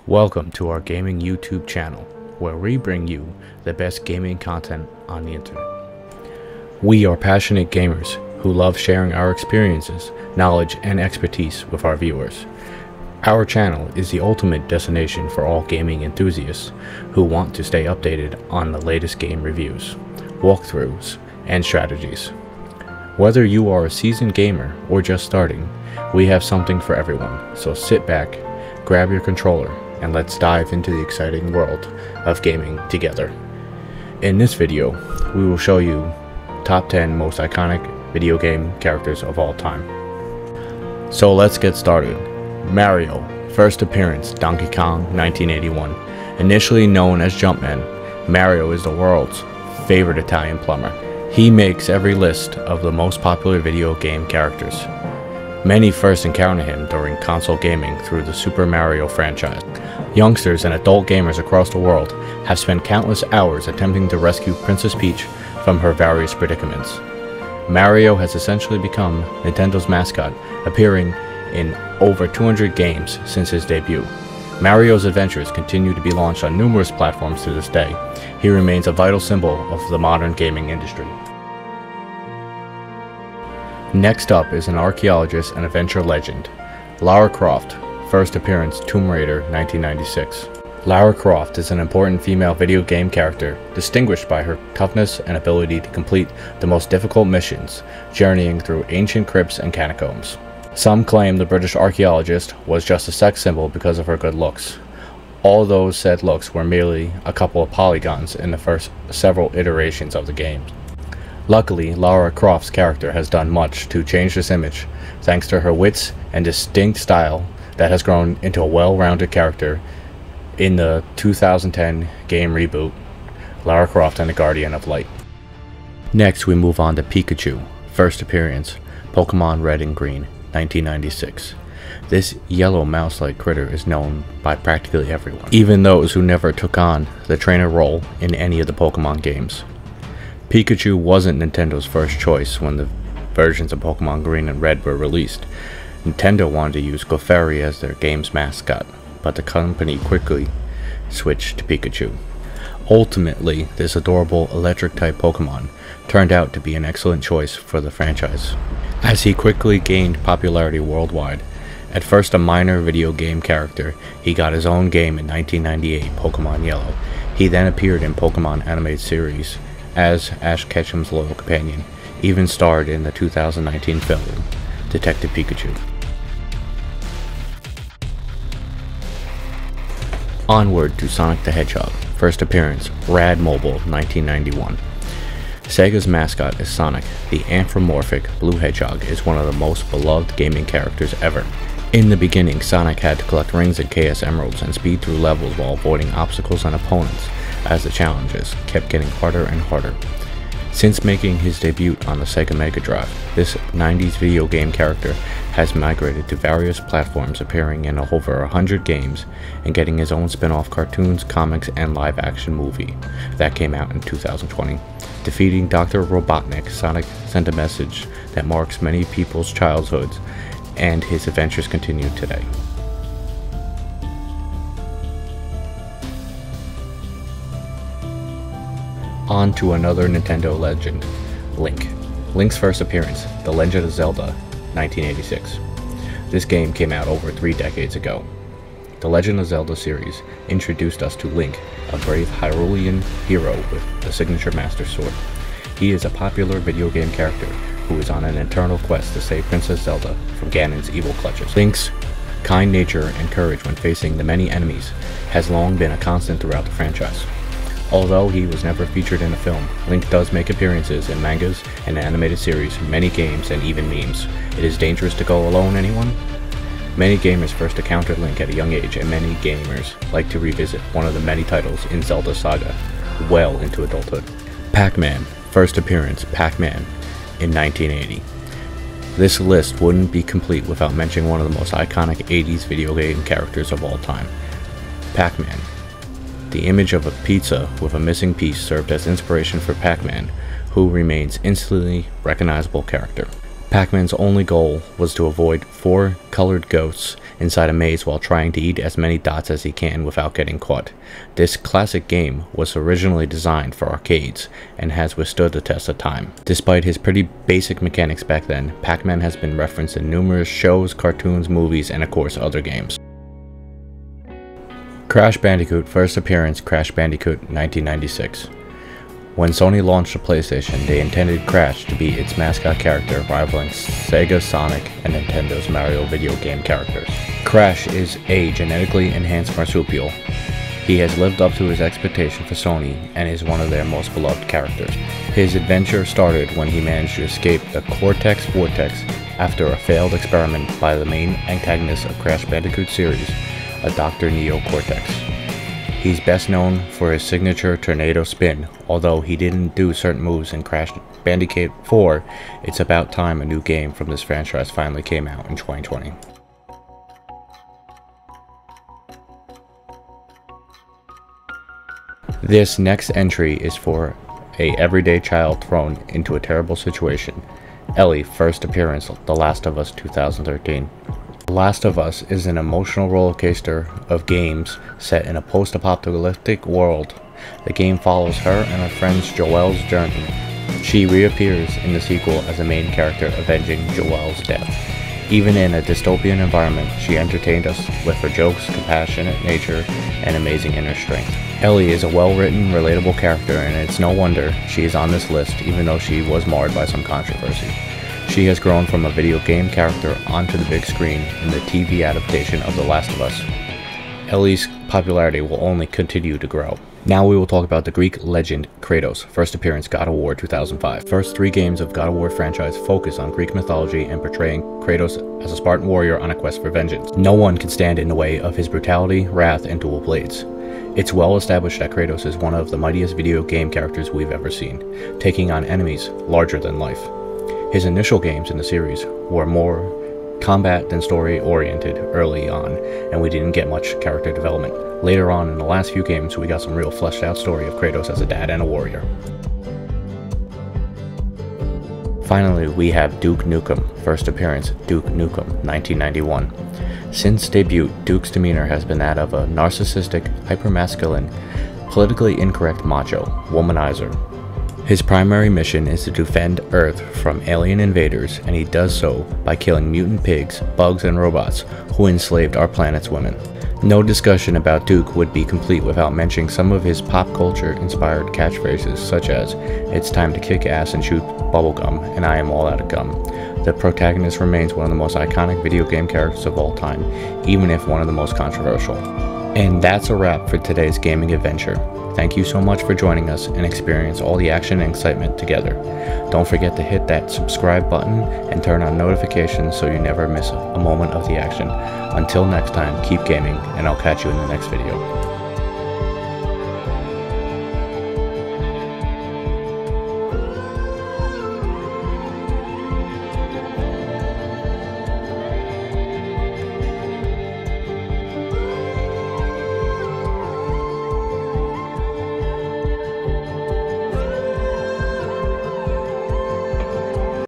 Welcome to our gaming YouTube channel, where we bring you the best gaming content on the internet. We are passionate gamers who love sharing our experiences, knowledge, and expertise with our viewers. Our channel is the ultimate destination for all gaming enthusiasts who want to stay updated on the latest game reviews, walkthroughs, and strategies. Whether you are a seasoned gamer or just starting, we have something for everyone, so sit back, grab your controller, and let's dive into the exciting world of gaming together. In this video, we will show you top 10 most iconic video game characters of all time. So let's get started. Mario, first appearance, Donkey Kong, 1981. Initially known as Jumpman, Mario is the world's favorite Italian plumber. He makes every list of the most popular video game characters. Many first encounter him during console gaming through the Super Mario franchise. Youngsters and adult gamers across the world have spent countless hours attempting to rescue Princess Peach from her various predicaments. Mario has essentially become Nintendo's mascot, appearing in over 200 games since his debut. Mario's adventures continue to be launched on numerous platforms to this day. He remains a vital symbol of the modern gaming industry. Next up is an archaeologist and adventure legend, Lara Croft, first appearance, Tomb Raider, 1996. Lara Croft is an important female video game character, distinguished by her toughness and ability to complete the most difficult missions, journeying through ancient crypts and catacombs. Some claim the British archaeologist was just a sex symbol because of her good looks. All those said looks were merely a couple of polygons in the first several iterations of the game. Luckily, Lara Croft's character has done much to change this image, thanks to her wits and distinct style that has grown into a well-rounded character in the 2010 game reboot, Lara Croft and the Guardian of Light. Next, we move on to Pikachu, first appearance, Pokemon Red and Green, 1996. This yellow mouse-like critter is known by practically everyone, even those who never took on the trainer role in any of the Pokemon games. Pikachu wasn't Nintendo's first choice when the versions of Pokemon Green and Red were released. Nintendo wanted to use Clefairy as their game's mascot, but the company quickly switched to Pikachu. Ultimately, this adorable electric-type Pokemon turned out to be an excellent choice for the franchise, as he quickly gained popularity worldwide. At first a minor video game character, he got his own game in 1998, Pokemon Yellow. He then appeared in Pokemon animated series as Ash Ketchum's loyal companion, even starred in the 2019 film, Detective Pikachu. Onward to Sonic the Hedgehog, first appearance, Rad Mobile, 1991. Sega's mascot is Sonic. The anthropomorphic blue hedgehog is one of the most beloved gaming characters ever. In the beginning, Sonic had to collect rings and Chaos Emeralds and speed through levels while avoiding obstacles and opponents, as the challenges kept getting harder and harder. Since making his debut on the Sega Mega Drive, this 90s video game character has migrated to various platforms, appearing in over 100 games and getting his own spin-off cartoons, comics, and live-action movie that came out in 2020. Defeating Dr. Robotnik, Sonic sent a message that marks many people's childhoods, and his adventures continue today. On to another Nintendo legend, Link. Link's first appearance, The Legend of Zelda, 1986. This game came out over 3 decades ago. The Legend of Zelda series introduced us to Link, a brave Hyrulean hero with the signature Master Sword. He is a popular video game character who is on an eternal quest to save Princess Zelda from Ganon's evil clutches. Link's kind nature and courage when facing the many enemies has long been a constant throughout the franchise. Although he was never featured in a film, Link does make appearances in mangas and animated series, many games, and even memes. It is dangerous to go alone, anyone? Many gamers first encountered Link at a young age, and many gamers like to revisit one of the many titles in Zelda's saga, well into adulthood. PacMan, first appearance, PacMan, in 1980. This list wouldn't be complete without mentioning one of the most iconic 80s video game characters of all time, PacMan. The image of a pizza with a missing piece served as inspiration for PacMan, who remains instantly recognizable character. Pac-Man's only goal was to avoid 4 colored ghosts inside a maze while trying to eat as many dots as he can without getting caught. This classic game was originally designed for arcades and has withstood the test of time. Despite his pretty basic mechanics back then, Pac-Man has been referenced in numerous shows, cartoons, movies, and of course other games. Crash Bandicoot, first appearance, Crash Bandicoot 1996. When Sony launched the PlayStation, they intended Crash to be its mascot character, rivaling Sega's Sonic and Nintendo's Mario video game characters. Crash is a genetically enhanced marsupial. He has lived up to his expectation for Sony and is one of their most beloved characters. His adventure started when he managed to escape the Cortex Vortex after a failed experiment by the main antagonist of Crash Bandicoot series, a Dr. Neo Cortex. He's best known for his signature tornado spin. Although he didn't do certain moves in Crash Bandicoot 4, it's about time a new game from this franchise finally came out in 2020. This next entry is for a everyday child thrown into a terrible situation. Ellie, first appearance, The Last of Us 2013. The Last of Us is an emotional rollercoaster of games set in a post-apocalyptic world. The game follows her and her friend Joelle's journey. She reappears in the sequel as a main character, avenging Joelle's death. Even in a dystopian environment, she entertained us with her jokes, compassionate nature, and amazing inner strength. Ellie is a well-written, relatable character, and it's no wonder she is on this list even though she was marred by some controversy. She has grown from a video game character onto the big screen in the TV adaptation of The Last of Us. Ellie's popularity will only continue to grow. Now we will talk about the Greek legend Kratos, first appearance God of War 2005. First 3 games of God of War franchise focus on Greek mythology and portraying Kratos as a Spartan warrior on a quest for vengeance. No one can stand in the way of his brutality, wrath, and dual blades. It's well established that Kratos is one of the mightiest video game characters we've ever seen, taking on enemies larger than life. His initial games in the series were more combat than story oriented early on, and we didn't get much character development. Later on in the last few games, we got some real fleshed out story of Kratos as a dad and a warrior. Finally, we have Duke Nukem, first appearance, Duke Nukem 1991. Since debut, Duke's demeanor has been that of a narcissistic, hypermasculine, politically incorrect macho, womanizer. His primary mission is to defend Earth from alien invaders, and he does so by killing mutant pigs, bugs, and robots who enslaved our planet's women. No discussion about Duke would be complete without mentioning some of his pop culture inspired catchphrases such as, "It's time to kick ass and shoot bubblegum," and "I am all out of gum." The protagonist remains one of the most iconic video game characters of all time, even if one of the most controversial. And that's a wrap for today's gaming adventure. Thank you so much for joining us and experience all the action and excitement together. Don't forget to hit that subscribe button and turn on notifications so you never miss a moment of the action. Until next time, keep gaming, and I'll catch you in the next video.